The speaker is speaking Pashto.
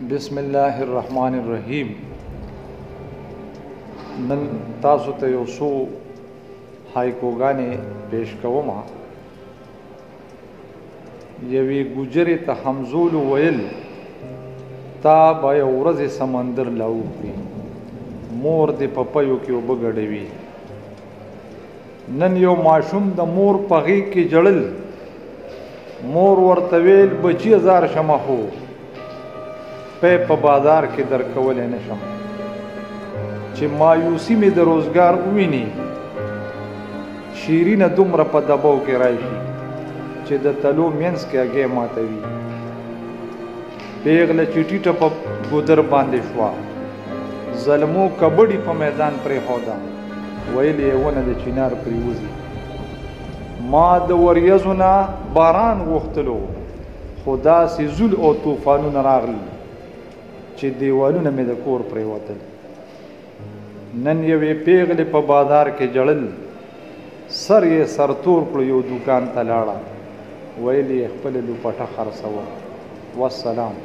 बिस्मिल्लाहिर्रहमानिर्रहीम। नन तासु ते यौ څو हाइकोगाने पेश कोमा। यवी गुजरे ता हमजोल वयल ता बय ورځ समندر لاوخي مور د پپیو کې وبګړوي। نن یو ماشوم د مور پغی کې جړل، مور ورته ویل بچی هزار شمه هو په بازار کې درکول نه شم، چې مایوسی می د روزګار وویني شیرینه دومره په دباو کې راشي چې د تلو مینس کې هغې ماتوي. پیغله چټي ټپه ګودر باندې شوه، ظلمو کبډي په میدان پرېښوده، ویل یې ونه د چینار پرېوځي. ما د وریځو نه باران غوښتلو، خو داسې زول او طوفانونه راغلل چې دیوالونه مې د کور پرېوتل. نن یوې پیغلې په بازار کې جړل، سر یې سرتور کړو، یو دوکان ته لاړه، ویل یې خپله لوپټه خرڅوه. والسلام.